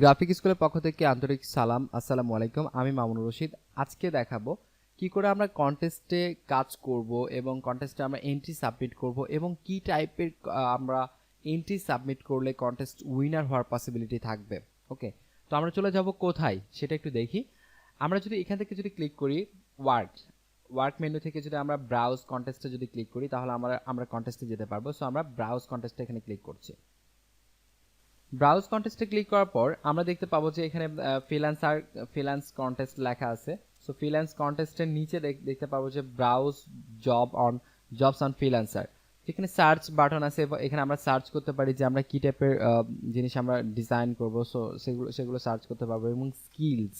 Graphic স্কুলের পক্ষ থেকে আন্তরিক সালাম। আসসালামু আলাইকুম। আমি মামুনুর রশিদ। আজকে দেখাবো কি করে আমরা কন্টেস্টে কাজ করব এবং কন্টেস্টে আমরা এন্ট্রি সাবমিট করব এবং কি টাইপের আমরা এন্ট্রি সাবমিট করলে কন্টেস্ট উইনার হওয়ার পসিবিলিটি থাকবে। ওকে, তো আমরা চলে যাব কোথায় সেটা একটু দেখি। আমরা যদি এখান থেকে যদি ক্লিক করি ওয়ার্ক মেনু থেকে যদি আমরা ব্রাউজ কন্টেস্টে যদি ক্লিক করি তাহলে আমরা কন্টেস্টে যেতে পারবো। সো আমরা ব্রাউজ কন্টেস্টে এখানে ক্লিক করছি। ব্রাউজ কন্টেস্টে ক্লিক করার পর আমরা দেখতে পাবো যে এখানে ফ্রিল্যান্স কন্টেস্ট লেখা আছে। সো ফ্রিল্যান্স কন্টেস্টের নিচে দেখতে পাবো যে ব্রাউজ জবস অন ফ্রিল্যান্সার, যেখানে সার্চ বাটন আছে। এখানে আমরা সার্চ করতে পারি যে আমরা কি টাইপের জিনিস আমরা ডিজাইন করব। সো সেগুলো সার্চ করতে পারবো এবং স্কিলস,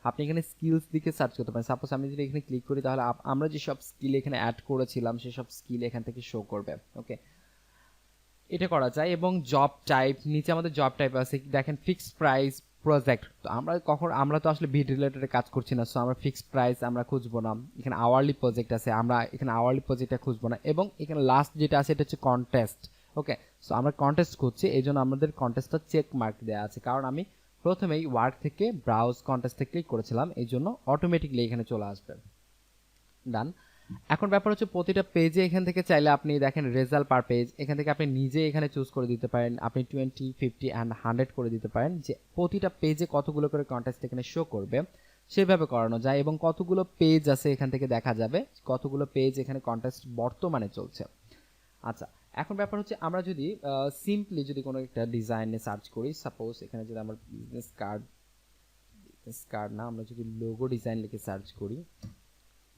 আপনি এখানে স্কিলস দিকে সার্চ করতে পারেন। সাপোজ আমি যদি এখানে ক্লিক করি তাহলে আমরা যেসব স্কিল এখানে অ্যাড করেছিলাম সেসব স্কিল এখান থেকে শো করবে। ওকে, এটা করা যায়। এবং জব টাইপ, নিচে আমাদের জব টাইপ আছে, দেখেন ফিক্সড প্রাইস প্রজেক্ট। তো আমরা তো আসলে বিড রিলেটেড কাজ করছি না, সো আমরা ফিক্সড প্রাইস আমরা খুঁজবো না। এখানে আওয়ারলি প্রজেক্ট আছে, আমরা এখানে আওয়ারলি প্রজেক্টটা খুঁজবো না। এবং এখানে লাস্ট যেটা আছে এটা হচ্ছে কন্টেস্ট। ওকে, সো আমরা কন্টেস্ট খুঁজছি, এই জন্য আমাদের কন্টেস্টটা চেক মার্ক দেওয়া আছে, কারণ আমি প্রথমেই ওয়ার্ক থেকে ব্রাউজ কন্টেস্টে ক্লিক করেছিলাম, এই জন্য অটোমেটিকলি এখানে চলে আসবে। ডান। এখন ব্যাপার হচ্ছে প্রতিটা পেজে এখান থেকে চাইলে আপনি দেখেন রেজাল্ট পার পেজ, এখান থেকে আপনি নিজে এখানে চুজ করে দিতে পারেন। আপনি 20, 50 অ্যান্ড 100 করে দিতে পারেন যে প্রতিটা পেজে কতগুলো করে কন্টেস্ট এখানে শো করবে, সেভাবে করানো যায়। এবং কতগুলো পেজ আছে এখান থেকে দেখা যাবে কতগুলো পেজ এখানে কন্টেস্ট বর্তমানে চলছে। আচ্ছা, এখন ব্যাপার হচ্ছে আমরা যদি সিম্পলি যদি কোনো একটা ডিজাইনে সার্চ করি, সাপোজ এখানে যদি আমরা বিজনেস কার্ড না, আমরা যদি লোগো ডিজাইন লিখে সার্চ করি,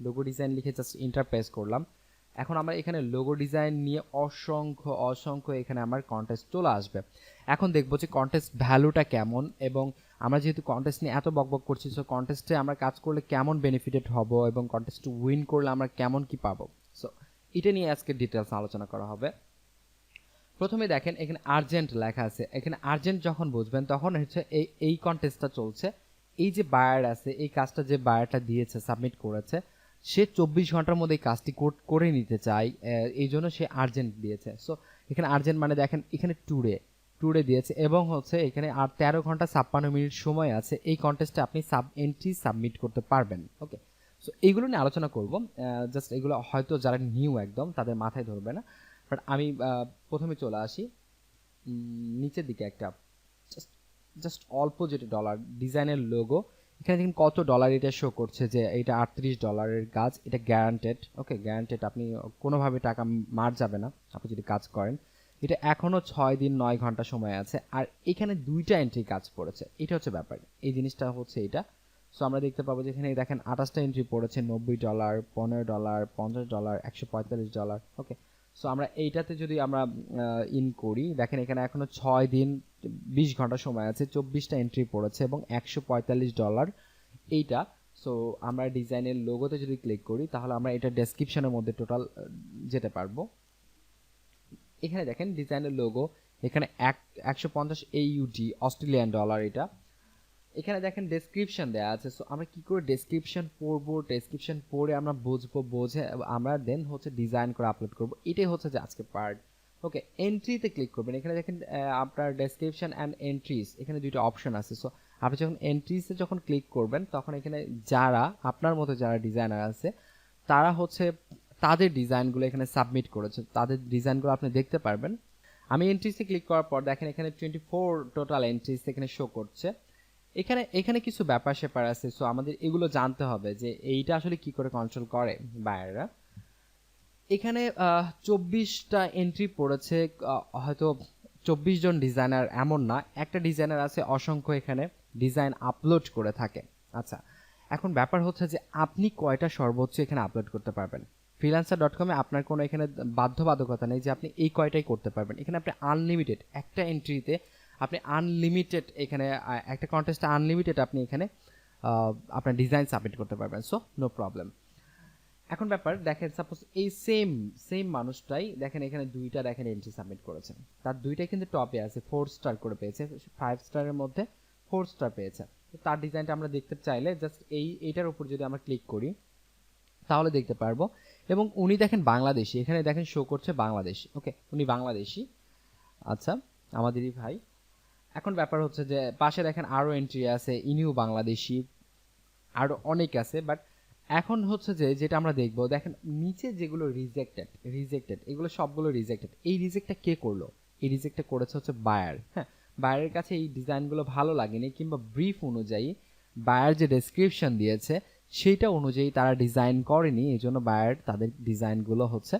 লোগো ডিজাইন লিখে জাস্ট এন্টার প্রেস করলাম। এখন আমরা এখানে লোগো ডিজাইন নিয়ে অসংখ্য এখানে আমার কন্টেস্ট চলে আসবে। এখন দেখবো যে কন্টেস্ট ভ্যালুটা কেমন, এবং আমরা যেহেতু কন্টেস্ট নিয়ে এত বকবক করছি, সো কন্টেস্টে আমরা কাজ করলে কেমন বেনিফিটেড হব এবং কন্টেস্ট উইন করলে আমরা কেমন কি পাবো, সো এটা নিয়ে আজকে ডিটেলস আলোচনা করা হবে। প্রথমে দেখেন এখানে আর্জেন্ট লেখা আছে। এখানে আর্জেন্ট যখন বুঝবেন তখন হচ্ছে এই কন্টেস্টটা চলছে। এই যে বায়ার আছে, এই কাজটা যে বায়ারটা দিয়েছে, সাবমিট করেছে, সে 24 ঘন্টার মধ্যে এই কাজটি করে নিতে চায়, এই জন্য সে আর্জেন্ট দিয়েছে। সো এখানে আর্জেন্ট মানে দেখেন এখানে টুডে দিয়েছে, এবং হচ্ছে এখানে আর 13 ঘন্টা 56 মিনিট সময় আছে এই কন্টেস্টে আপনি এন্ট্রি সাবমিট করতে পারবেন। ওকে, সো এইগুলো নিয়ে আলোচনা করব। জাস্ট এগুলো হয়তো যারা নিউ একদম তাদের মাথায় ধরবে না, বাট আমি প্রথমে চলে আসি নিচের দিকে। একটা জাস্ট অল্প যেটা ডলার ডিজাইনের লোগো, এখানে দেখুন কত ডলার এটা শো করছে যে এটা $38 কাজ, এটা গ্যারান্টেড। ওকে, গ্যারান্টেড, আপনি কোনোভাবে টাকা মার যাবে না আপনি যদি কাজ করেন। এটা এখনও 6 দিন 9 ঘন্টা সময় আছে, আর এখানে 2টা এন্ট্রি কাজ পড়েছে। এটা হচ্ছে ব্যাপার, এই জিনিসটা হচ্ছে এটা। সো আমরা দেখতে পাবো যে এখানে দেখেন 28টা এন্ট্রি পড়েছে, $90, $15, $50, $145। ওকে, সো আমরা এইটাতে যদি আমরা ইন করি, দেখেন এখানে এখনো 6 দিন 20 ঘন্টা সময় আছে, 24টা এন্ট্রি পড়েছে এবং $145 এইটা। সো আমরা ডিজাইনের লোগোতে যদি ক্লিক করি তাহলে আমরা এটা ডেসক্রিপশনের মধ্যে টোটাল যেতে পারবো। এখানে দেখেন ডিজাইনের লোগো, এখানে 150 AUD অস্ট্রেলিয়ান ডলার এটা। এখানে দেখেন ডেসক্রিপশন দেওয়া আছে। সো আমরা কি করে ডেসক্রিপশন পড়বো, ডেসক্রিপশন পড়ে আমরা বুঝে আমরা দেন হচ্ছে ডিজাইন করে আপলোড করব। এটাই হচ্ছে যে আজকে পার্ট। ওকে, এন্ট্রিতে ক্লিক করবেন। এখানে দেখেন আপনার ডেসক্রিপশন অ্যান্ড এন্ট্রিজ, এখানে দুইটা অপশন আছে। সো আপনি যখন এন্ট্রিজে যখন ক্লিক করবেন তখন এখানে যারা আপনার মতো যারা ডিজাইনার আছে তারা হচ্ছে তাদের ডিজাইনগুলো এখানে সাবমিট করেছে, তাদের ডিজাইনগুলো আপনি দেখতে পারবেন। আমি এন্ট্রিজে ক্লিক করার পর দেখেন এখানে 24 টোটাল এন্ট্রিজ এখানে শো করছে। এখানে কিছু ব্যাপার স্যাপার আছে। সো আমাদের এগুলো জানতে হবে যে এইটা আসলে কি করে কন্ট্রোল করে বায়াররা। এখানে 24টা এন্ট্রি পড়েছে, হয়তো 24 জন ডিজাইনার এমন না, একটা ডিজাইনার আছে অসংখ্য এখানে ডিজাইন আপলোড করে থাকে। আচ্ছা, এখন ব্যাপার হচ্ছে যে আপনি কয়টা সর্বোচ্চ এখানে আপলোড করতে পারবেন। freelancer.com-এ আপনার কোনো এখানে বাধ্যবাধকতা নেই যে আপনি এই কয়টাই করতে পারবেন। এখানে আপনি আনলিমিটেড, একটা এন্ট্রিতে আপনি আনলিমিটেড, এখানে একটা কন্টেস্টে আনলিমিটেড আপনি এখানে আপনার ডিজাইন সাবমিট করতে পারবেন। So no problem. এখন ব্যাপার দেখেন, সাপোজ এই সেম মানুষটাই দেখেন এখানে দুইটা দেখেন এন্ট্রি সাবমিট করেছেন, তার দুইটাই কিন্তু টপে আছে, 4 স্টার করে পেয়েছে, 5 স্টারের মধ্যে 4 স্টার পেয়েছে। তার ডিজাইনটা আমরা দেখতে চাইলে জাস্ট এইটার উপর যদি আমরা ক্লিক করি তাহলে দেখতে পারবো। এবং উনি দেখেন বাংলাদেশি, এখানে দেখেন শো করছে বাংলাদেশি। ওকে, উনি বাংলাদেশি। আচ্ছা, আমাদেরই ভাই। এখন ব্যাপার হচ্ছে যে পাশে দেখেন আরো এন্ট্রি আছে, ইনিউ বাংলাদেশি, আরো অনেক আছে। বাট এখন হচ্ছে যে যেটা আমরা দেখবো, দেখেন নিচে যেগুলো রিজেক্টেড রিজেক্টেড এগুলো সবগুলো রিজেক্টেড। এই রিজেক্টটা কে করলো? এই রিজেক্টটা করেছে হচ্ছে বায়ার। হ্যাঁ, বায়ারের কাছে এই ডিজাইনগুলো ভালো লাগেনি, কিংবা ব্রিফ অনুযায়ী বায়ার যে ডেসক্রিপশন দিয়েছে সেইটা অনুযায়ী তারা ডিজাইন করেনি, এই জন্য বায়ার তাদের ডিজাইনগুলো হচ্ছে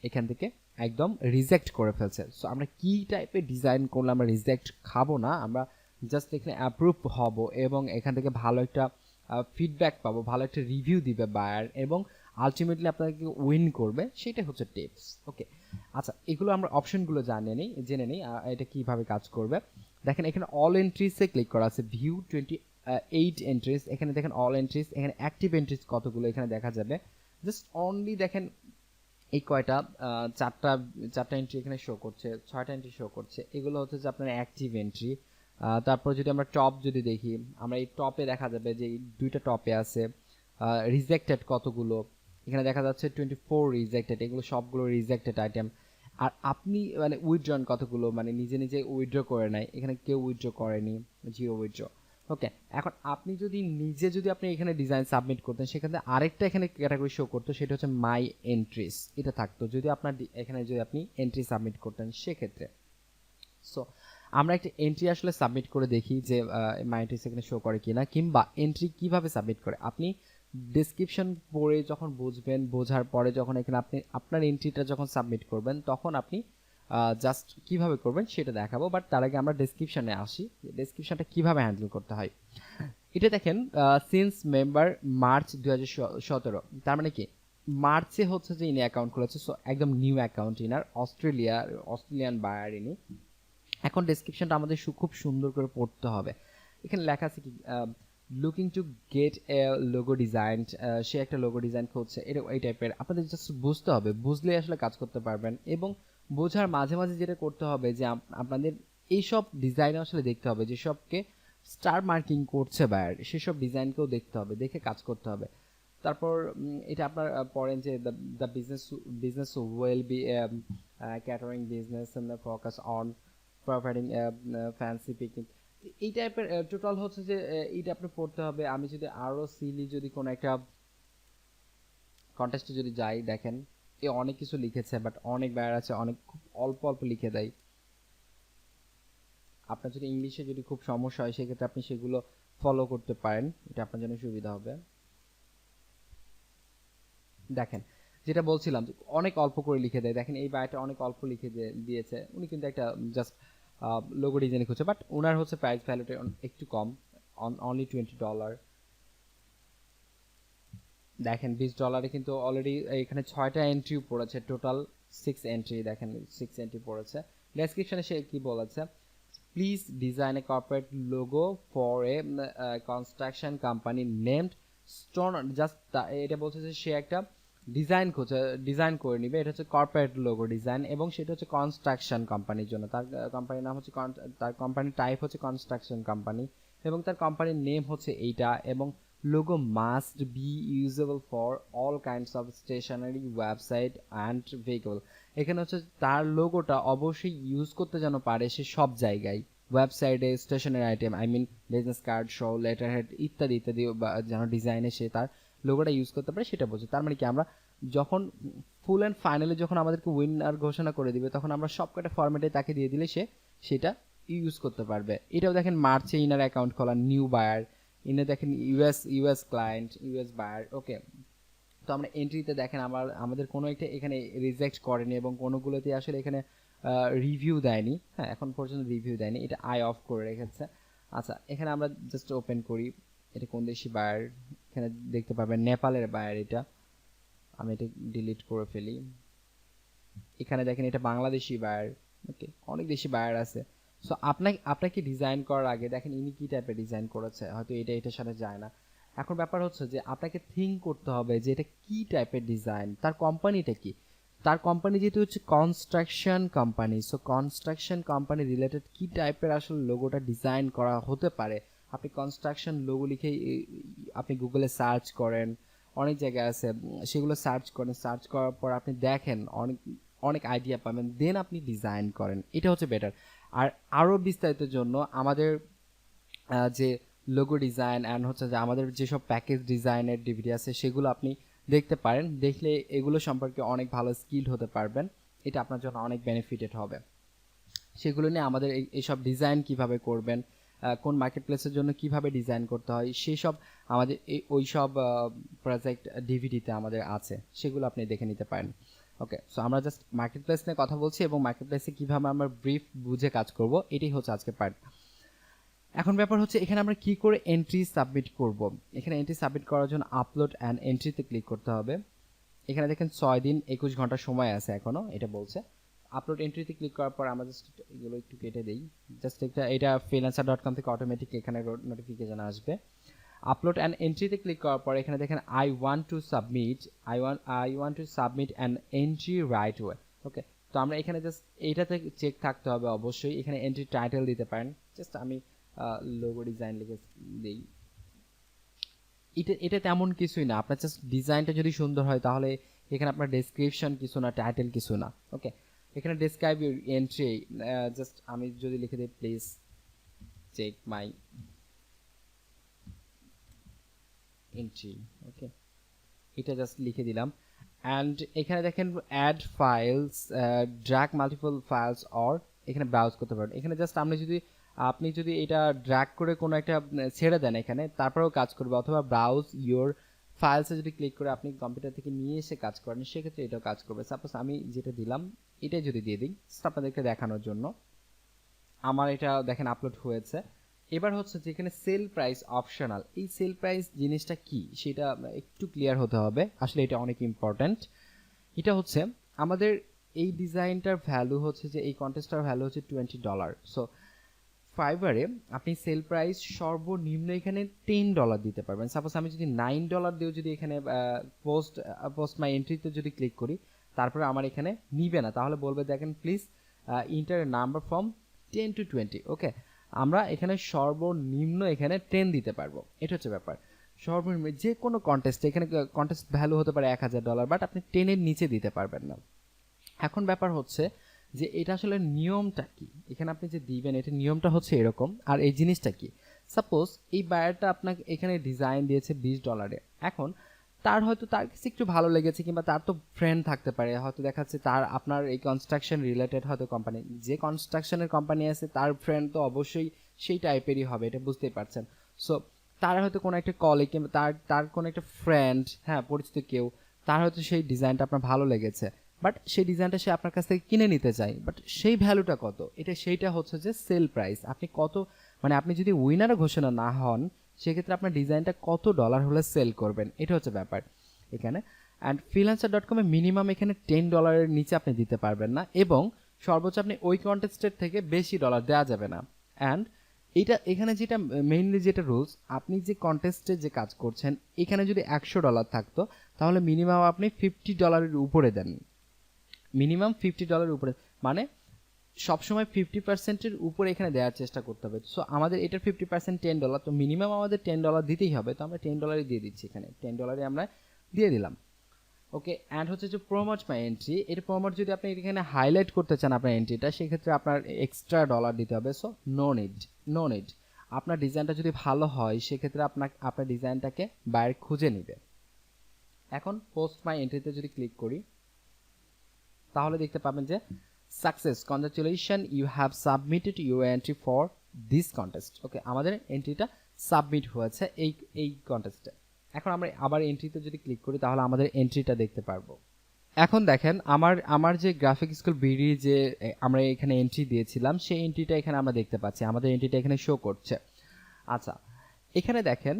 এখান থেকে একদম রিজেক্ট করে ফেলছে। সো আমরা কি টাইপের ডিজাইন করলে আমরা রিজেক্ট খাবো না, আমরা জাস্ট এখানে অ্যাপ্রুভ হব এবং এখান থেকে ভালো একটা ফিডব্যাক পাবো, ভালো একটা রিভিউ দিবে বায়ার এবং আলটিমেটলি আপনাদেরকে উইন করবে, সেটাই হচ্ছে টিপস। ওকে, আচ্ছা এগুলো আমরা অপশনগুলো জেনে নিই এটা কিভাবে কাজ করবে। দেখেন এখানে অল এন্ট্রিসে ক্লিক করা আছে, ভিউ 28 এন্ট্রিস। এখানে দেখেন অল এন্ট্রিস, এখানে অ্যাক্টিভ এন্ট্রিস কতগুলো এখানে দেখা যাবে। জাস্ট অনলি দেখেন এই কয়টা চারটা এন্ট্রি এখানে শো করছে, 6টা এন্ট্রি শো করছে, এগুলো হচ্ছে যে আপনার অ্যাক্টিভ এন্ট্রি। তারপর যদি আমরা টপ যদি দেখি, আমরা এই টপে দেখা যাবে যে এই দুইটা টপে আছে রিজেক্টেড কতগুলো, এখানে দেখা যাচ্ছে 24 রিজেক্টেড, এগুলো সবগুলো রিজেক্টেড আইটেম। আর আপনি মানে উইথড্রন কতগুলো, মানে নিজে নিজে উইথড্র করে নেয়, এখানে কেউ উইথড্র করেনি, জিরো উইথড্র। ওকে, এখন আপনি যদি নিজে যদি আপনি এখানে ডিজাইন সাবমিট করতেন, সেখানে আরেকটা এখানে ক্যাটাগরি শো করতো, সেটা হচ্ছে মাই এন্ট্রিস, এটা থাকতো যদি আপনার এখানে যদি আপনি এন্ট্রি সাবমিট করতেন সেক্ষেত্রে। সো আমরা একটা এন্ট্রি আসলে সাবমিট করে দেখি যে মাই এন্ট্রিস এখানে শো করে কিনা, কিংবা এন্ট্রি কিভাবে সাবমিট করে। আপনি ডেসক্রিপশন পড়ে যখন বুঝবেন, বোঝার পরে যখন এখানে আপনি আপনার এন্ট্রিটা যখন সাবমিট করবেন, তখন আপনি জাস্ট কিভাবে করবেন সেটা দেখাবো। বাট তার আগে আমরা ডেসক্রিপশনে আসি, ডেসক্রিপশনটা কিভাবে হ্যান্ডেল করতে হয়। এটা দেখেন সিন্স মেম্বার মার্চ 2017, তার মানে কি মার্চে হচ্ছে যে ইনি অ্যাকাউন্ট খুলেছে, সো একদম নিউ অ্যাকাউন্ট ইনার, অস্ট্রেলিয়ান বায়ার ইনি। এখন ডেসক্রিপশনটা আমাদের খুব সুন্দর করে পড়তে হবে। এখানে লেখা আছে কি, looking to get a logo design, সে একটা লোগো ডিজাইন করছে, এটা এই টাইপের। আপনাদের জাস্ট বুঝতে হবে, বুঝলে আসলে কাজ করতে পারবেন। এবং বোঝার মাঝে মাঝে যেটা করতে হবে যে আপনাদের এইসব ডিজাইন আসলে দেখতে হবে, যেসবকে স্টার মার্কিং করছে বায়ার, সেসব ডিজাইনকেও দেখতে হবে, দেখে কাজ করতে হবে। তারপর এটা আপনার পড়েন যে the business will be catering business focus on providing fancy picnic, এই টাইপের টোটাল হচ্ছে যে এইটা আপনি পড়তে হবে। আমি যদি আরো সিলি যদি কোনো একটা কন্টেস্টে যদি যাই, দেখেন এ অনেক কিছু লিখেছে, বাট অনেক বায়ার আছে অনেক খুব অল্প অল্প লিখে দেয়। আপনার যদি ইংলিশে যদি খুব সমস্যা হয়, সেক্ষেত্রে আপনি সেগুলো ফলো করতে পারেন, এটা আপনার জন্য সুবিধা হবে। দেখেন যেটা বলছিলাম, অনেক অল্প করে লিখে দেয়। দেখেন এই বায়ারটা অনেক অল্প লিখে দিয়েছে, উনি কিন্তু একটা জাস্ট লোগো ডিজাইন করছে, বাট ওনার হচ্ছে প্রাইস ভ্যালুটা একটু কম, অনলি $20। দেখেন $20 কিন্তু অলরেডি এখানে 6টা এন্ট্রি পড়েছে, টোটাল 6 এন্ট্রি, দেখেন 6 এন্ট্রি পড়েছে। ডেসক্রিপশনে সে কি বলেছে, please design A corporate logo for a construction company named stone, just এটা বলছে যে সে একটা ডিজাইন করে নিবে, এটা হচ্ছে কর্পোরেট লোগো ডিজাইন, এবং সেটা হচ্ছে কনস্ট্রাকশন কোম্পানির জন্য। তার কোম্পানির নাম হচ্ছে, তার কোম্পানির টাইপ হচ্ছে কনস্ট্রাকশন কোম্পানি, এবং তার কোম্পানির নেম হচ্ছে এইটা, এবং logo must be usable for all kinds of stationery website and vehicle। এখানে হচ্ছে তার লোগোটা অবশ্যই ইউজ করতে যেন পারে সে সব জায়গায়, ওয়েবসাইটে, stationery item, I mean business card, show, letter head ইত্যাদি ইত্যাদি, যেন ডিজাইনে সে তার লোগোটা ইউজ করতে পারে সেটা বলছে। তার মানে কি, আমরা যখন ফুল অ্যান্ড ফাইনালি যখন আমাদেরকে উইনার ঘোষণা করে দিবে, তখন আমরা সব কটা ফরম্যাটে তাকে দিয়ে দিলে সে সেটা ইউজ করতে পারবে। এটাও দেখেন মার্চে ইনার অ্যাকাউন্ট খোলা, নিউ বায়ার, ইনে দেখেন ইউএস ক্লায়েন্ট, ইউএস বায়ার। ওকে, তো আমরা এন্ট্রিতে দেখেন আমাদের কোনো একটা এখানে রিজেক্ট করেনি, এবং কোনোগুলোতে আসলে এখানে রিভিউ দেয়নি। হ্যাঁ, এখন পর্যন্ত রিভিউ দেয়নি, এটা আই অফ করে রেখেছে। আচ্ছা, এখানে আমরা জাস্ট ওপেন করি, এটা কোন দেশি বায়ার, এখানে দেখতে পাবেন নেপালের বায়ার এটা, আমি এটা ডিলিট করে ফেলি। এখানে দেখেন এটা বাংলাদেশি বায়ার। ওকে, অনেক দেশি বায়ার আছে। সো আপনাকে ডিজাইন করার আগে দেখেন ইনি কি টাইপের ডিজাইন করেছে, হয়তো এটার সাথে যায় না। এখন ব্যাপার হচ্ছে যে আপনাকে থিঙ্ক করতে হবে যে এটা কি টাইপের ডিজাইন, তার কোম্পানিটা কি, তার কোম্পানি যেহেতু হচ্ছে construction company, so construction company related কি টাইপের আসলে লোগোটা ডিজাইন করা হতে পারে। আপনি কনস্ট্রাকশন লোগো লিখে আপনি গুগলে সার্চ করেন, অনেক জায়গায় আছে, সেগুলো সার্চ করেন, সার্চ করার পর আপনি দেখেন অনেক আইডিয়া পাবেন, দেন আপনি ডিজাইন করেন, এটা হচ্ছে বেটার। আর আরও বিস্তারিতের জন্য আমাদের যে লোগো ডিজাইন অ্যান্ড হচ্ছে যে আমাদের যেসব প্যাকেজ ডিজাইনের ডিভিডি আছে সেগুলো আপনি দেখতে পারেন, দেখলে এগুলো সম্পর্কে অনেক ভালো স্কিল হতে পারবেন, এটা আপনার জন্য অনেক বেনিফিটেড হবে। সেগুলো নিয়ে আমাদের এইসব ডিজাইন কিভাবে করবেন, কোন মার্কেট প্লেসের জন্য কিভাবে ডিজাইন করতে হয়, সেই সব আমাদের ওই সব প্রজেক্ট ডিভিডিতে আমাদের আছে, সেগুলো আপনি দেখে নিতে পারেন। ওকে, সো আমরা জাস্ট মার্কেট প্লেস নিয়ে কথা বলছি এবং মার্কেট প্লেসে কীভাবে আমরা ব্রিফ বুঝে কাজ করব, এটাই হচ্ছে আজকে পার্ট। এখন ব্যাপার হচ্ছে এখানে আমরা কি করে এন্ট্রি সাবমিট করব। এখানে এন্ট্রি সাবমিট করার জন্য আপলোড অ্যান্ড এন্ট্রিতে ক্লিক করতে হবে। এখানে দেখেন 6 দিন 21 ঘন্টা সময় আছে এখনও, এটা বলছে। আপলোড এন্ট্রিতে ক্লিক করার পর আমরা জাস্ট এগুলো একটু কেটে দিই, জাস্ট এটা freelancer.com থেকে অটোমেটিক এখানে নোটিফিকেশন আসবে। আপলোড অ্যান্ড এন্ট্রিতে ক্লিক করার পর এখানে দেখেন I want to submit an entry right way. Okay, তো আমরা এখানে জাস্ট এইটাতে চেক থাকতে হবে অবশ্যই। এখানে এন্ট্রি টাইটেল দিতে পারেন, জাস্ট আমি লোগো ডিজাইন লিখে দিই। এটা তেমন কিছুই না, আপনার জাস্ট ডিজাইনটা যদি সুন্দর হয় তাহলে এখানে আপনার ডেসক্রিপশন কিছু না, টাইটেল কিছু না। ওকে, এখানে ডেসক্রাইব ইউর এন্ট্রি, জাস্ট আমি যদি লিখে দিই please check my entry. Okay, এটা জাস্ট লিখে দিলাম। অ্যান্ড এখানে দেখেন add files, drag multiple files or, এখানে ব্রাউজ করতে পারেন। এখানে জাস্ট আপনি যদি এটা ড্র্যাগ করে কোনো একটা ছেড়ে দেন এখানে, তারপরেও কাজ করবে, অথবা ব্রাউজ ইউর ফাইলসে যদি ক্লিক করে আপনি কম্পিউটার থেকে নিয়ে এসে কাজ করেন, সেক্ষেত্রে এটাও কাজ করবে। সাপোজ আমি যেটা দিলাম এটাই যদি দিয়ে দিই আপনাদেরকে দেখানোর জন্য, আমার এটা দেখেন আপলোড হয়েছে। এবার হচ্ছে যেখানে সেল প্রাইস অপশনাল, এই সেল প্রাইস জিনিসটা কি সেটা একটু ক্লিয়ার হতে হবে, আসলে এটা অনেক ইম্পর্ট্যান্ট। এটা হচ্ছে আমাদের এই ডিজাইনটার ভ্যালু হচ্ছে যে এই কন্টেস্টটার ভ্যালু হচ্ছে $20। সো ফাইবারে আপনি সেল প্রাইস সর্বনিম্ন এখানে $10 দিতে পারবেন। সাপোজ আমি যদি $9 দিয়েও যদি এখানে পোস্ট মাই এন্ট্রিতে যদি ক্লিক করি, তারপরে আমার এখানে নিবে না, তাহলে বলবে দেখেন please inter number from 10 to 20। ওকে, আমরা এখানে সর্বনিম্ন এখানে 10 দিতে পারবো, এটা হচ্ছে ব্যাপার। সর্বনিম্ন যে কোনো কন্টেস্টে, এখানে কন্টেস্ট ভ্যালু হতে পারে $1000, বাট আপনি 10-এর নিচে দিতে পারবেন না। এখন ব্যাপার হচ্ছে যে এটা আসলে নিয়মটা কি, এখানে আপনি যে দিবেন এটা নিয়মটা হচ্ছে এরকম। আর এই জিনিসটা কি, সাপোজ এই বায়ারটা আপনাকে এখানে ডিজাইন দিয়েছে $20, এখন তার কাছে একটু ভালো লেগেছে, কিংবা তার তো ফ্রেন্ড থাকতে পারে, হয়তো দেখাচ্ছে তার আপনার এই কনস্ট্রাকশন রিলেটেড হয়তো কোম্পানি, যে কনস্ট্রাকশনের কোম্পানি আছে তার ফ্রেন্ড তো অবশ্যই সেই টাইপেরই হবে, এটা বুঝতেই পারছেন। সো তার হয়তো কোনো একটা কলিগ কিংবা তার কোনো একটা ফ্রেন্ড, হ্যাঁ পরিচিত কেউ, তার হয়তো সেই ডিজাইনটা আপনার ভালো লেগেছে, বাট সেই ডিজাইনটা সে আপনার কাছ থেকে কিনে নিতে চায়, বাট সেই ভ্যালুটা কত, সেইটা হচ্ছে যে সেল প্রাইস। আপনি কত, মানে আপনি যদি উইনারও ঘোষণা না হন, সেক্ষেত্রে আপনার ডিজাইনটা কত ডলার হলে সেল করবেন, এটা হচ্ছে ব্যাপার এখানে। অ্যান্ড freelancer.com-এ মিনিমাম এখানে $10 নিচে আপনি দিতে পারবেন না, এবং সর্বোচ্চ আপনি ওই কন্টেস্টের থেকে বেশি ডলার দেওয়া যাবে না। অ্যান্ড এখানে যেটা মেইনলি যেটা রুলস, আপনি যে কন্টেস্টে যে কাজ করছেন এখানে যদি $100 থাকতো, তাহলে মিনিমাম আপনি $50 উপরে দেন, মিনিমাম $50 উপরে, মানে সবসময় 50%-এর উপরে এখানে দেওয়ার চেষ্টা করতে হবে। সো আমাদের এটার 50% $10, তো মিনিমাম আমাদের $10 দিতেই হবে, তো আমরা $10 দিয়ে দিচ্ছি, এখানে $10 আমরা দিয়ে দিলাম। ওকে, অ্যান্ড হচ্ছে যে প্রমোট মাই এন্ট্রি, এটা প্রমোট যদি আপনি এখানে হাইলাইট করতে চান আপনার এন্ট্রিটা, সেক্ষেত্রে আপনার এক্সট্রা ডলার দিতে হবে। So no need. আপনার ডিজাইনটা যদি ভালো হয় সেক্ষেত্রে আপনার ডিজাইনটাকে বাইরে খুঁজে নেবে। এখন পোস্ট মাই এন্ট্রিতে যদি ক্লিক করি, তাহলে দেখতে পাবেন যে success, congratulation, you have submitted your entry for this contest. Okay, আমাদের এন্ট্রিটা সাবমিট হয়েছে এই কন্টেস্টে। এখন আমরা আবার এন্ট্রিতে যদি ক্লিক করি, তাহলে আমাদের এন্ট্রিটা দেখতে পারবো। এখন দেখেন আমার যে গ্রাফিক স্কুল বিডি যে আমরা এখানে এন্ট্রি দিয়েছিলাম, সেই এন্ট্রিটা এখানে আমরা দেখতে পাচ্ছি, আমাদের এন্ট্রিটা এখানে শো করছে। আচ্ছা, এখানে দেখেন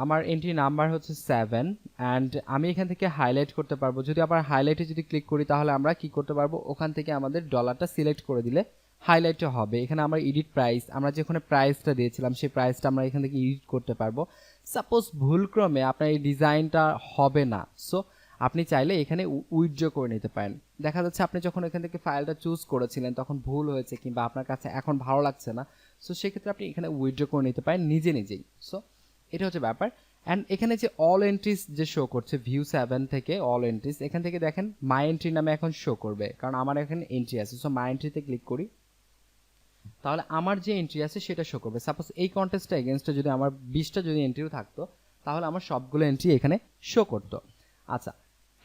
আমার এন্ট্রি নাম্বার হচ্ছে 7, অ্যান্ড আমি এখান থেকে হাইলাইট করতে পারবো। যদি আবার হাইলাইটে যদি ক্লিক করি, তাহলে আমরা কি করতে পারবো, ওখান থেকে আমাদের ডলারটা সিলেক্ট করে দিলে হাইলাইটটা হবে। এখানে আমরা এডিট প্রাইস, আমরা যেখানে প্রাইসটা দিয়েছিলাম সেই প্রাইসটা আমরা এখান থেকে এডিট করতে পারবো। সাপোজ ভুলক্রমে আপনার এই ডিজাইনটা হবে না, সো আপনি চাইলে এখানে উইথড্র করে নিতে পারেন। দেখা যাচ্ছে আপনি যখন এখান থেকে ফাইলটা চুজ করেছিলেন তখন ভুল হয়েছে, কিংবা আপনার কাছে এখন ভালো লাগছে না, সো সেক্ষেত্রে আপনি এখানে উইথড্র করে নিতে পারেন নিজেই। সো এটা হচ্ছে ব্যাপার। অ্যান্ড এখানে যে অল এন্ট্রিজ যে শো করছে ভিউ 7 থেকে অল এন্ট্রিজ, এখান থেকে দেখেন মাই এন্ট্রি নামে এখন শো করবে, কারণ আমার এখানে এন্ট্রি আছে। সো মাই এন্ট্রিতে ক্লিক করি, তাহলে আমার যে এন্ট্রি আছে সেটা শো করবে। সাপোজ এই কন্টেস্টটা এগেনস্টে যদি আমার 20টা যদি এন্ট্রিও থাকতো, তাহলে আমার সবগুলো এন্ট্রি এখানে শো করতো। আচ্ছা,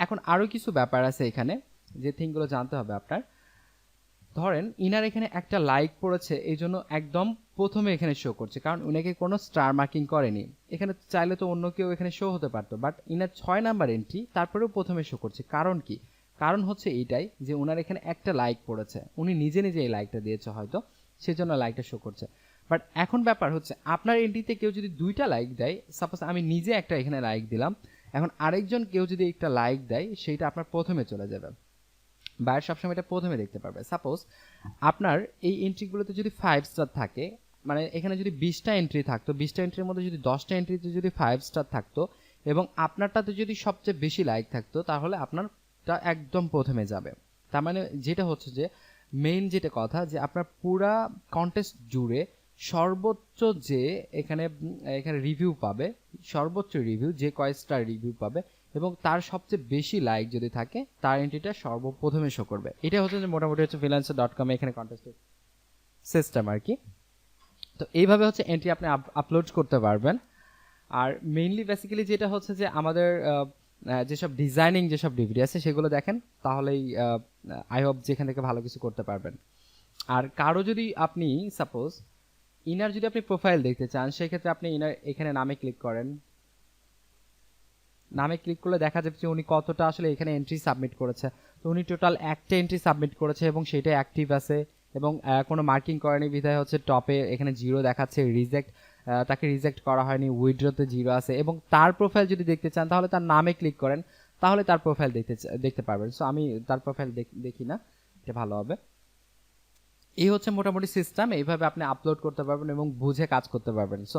এখন আরও কিছু ব্যাপার আছে এখানে যে থিংগুলো জানতে হবে আপনার। ধরেন ইনার এখানে একটা লাইক পড়েছে, এই জন্য একদম প্রথমে এখানে শো করছে, কারণ উনাকে কোনো স্টার মার্কিং করেনি। এখানে চাইলে তো অন্য কেউ এখানে শো হতে পারতো, বাট ইনার 6 নাম্বার এন্ট্রি তারপরেও প্রথমে শো করছে। কারণ কি? কারণ হচ্ছে এইটাই যে উনার এখানে একটা লাইক পড়েছে, উনি নিজে নিজে এই লাইকটা দিয়েছে হয়তো, সেজন্য লাইকটা শো করছে। বাট এখন ব্যাপার হচ্ছে আপনার এন্ট্রিতে কেউ যদি 2টা লাইক দেয়, সাপোজ আমি নিজে একটা এখানে লাইক দিলাম, এখন আরেকজন কেউ যদি একটা লাইক দেয়, সেইটা আপনার প্রথমে চলে যাবে, বায়ার সবসময় এটা প্রথমে দেখতে পারবে। সাপোজ আপনার এই এন্ট্রিগুলোতে যদি 5 স্টার থাকে, মানে এখানে যদি 20টা এন্ট্রি থাকতো, 20টা এন্ট্রির মধ্যে যদি 10টা এন্ট্রিতে যদি 5 স্টার থাকতো এবং আপনারটাতে যদি সবচেয়ে বেশি লাইক থাকতো, তাহলে আপনারটা একদম প্রথমে যাবে। তার মানে যেটা হচ্ছে যে মেইন যেটা কথা, যে আপনার পুরা কন্টেস্ট জুড়ে সর্বোচ্চ যে এখানে রিভিউ পাবে, সর্বোচ্চ রিভিউ যে কয় স্টার রিভিউ পাবে এবং তার সবচেয়ে বেশি লাইক যদি থাকে, তার এন্ট্রিটা সর্বপ্রথমে শো করবে। এটা হচ্ছে যে মোটামুটি হচ্ছে freelancer.com এখানে কন্টেস্টের সিস্টেম আর কি। তো এইভাবে হচ্ছে এন্ট্রি আপনি আপলোড করতে পারবেন। আর মেইনলি বেসিক্যালি যেটা হচ্ছে যে আমাদের যেসব ডিজাইনিং যেসব ডিগ্রি আছে সেগুলো দেখেন, তাহলেই আই হোপ যেখান থেকে ভালো কিছু করতে পারবেন। আর কারো যদি আপনি সাপোজ ইনার যদি আপনি প্রোফাইল দেখতে চান, সেক্ষেত্রে আপনি ইনার এখানে নামে ক্লিক করেন, নামে ক্লিক করলে দেখা যাবে যে উনি কতটা আসলে এখানে এন্ট্রি সাবমিট করেছে। তো উনি টোটাল একটা এন্ট্রি সাবমিট করেছে এবং সেটা অ্যাক্টিভ আছে এবং কোনো মার্কিং করেনি, বিধায় হচ্ছে টপে এখানে 0 দেখাচ্ছে। রিজেক্ট, তাকে রিজেক্ট করা হয়নি, উইথড্রতে 0 আছে। এবং তার প্রোফাইল যদি দেখতে চান, তাহলে তার নামে ক্লিক করেন, তাহলে তার প্রোফাইল দেখতে পারবেন। সো আমি তার প্রোফাইল দেখি না, এটা ভালো হবে। এই হচ্ছে মোটামুটি সিস্টেম, এইভাবে আপনি আপলোড করতে পারবেন এবং বুঝে কাজ করতে পারবেন। সো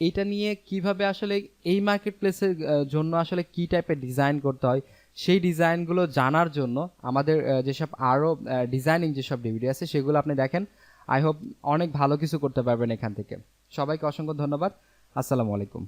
এইটা নিয়ে কিভাবে আসলে এই মার্কেট প্লেসের জন্য আসলে কি টাইপের ডিজাইন করতে হয়, সেই ডিজাইনগুলো জানার জন্য আমাদের যেসব আরও ডিজাইনিং যেসব ডিভিডি আছে সেগুলো আপনি দেখেন। আই হোপ অনেক ভালো কিছু করতে পারবেন এখান থেকে। সবাইকে অসংখ্য ধন্যবাদ। আসসালামু আলাইকুম।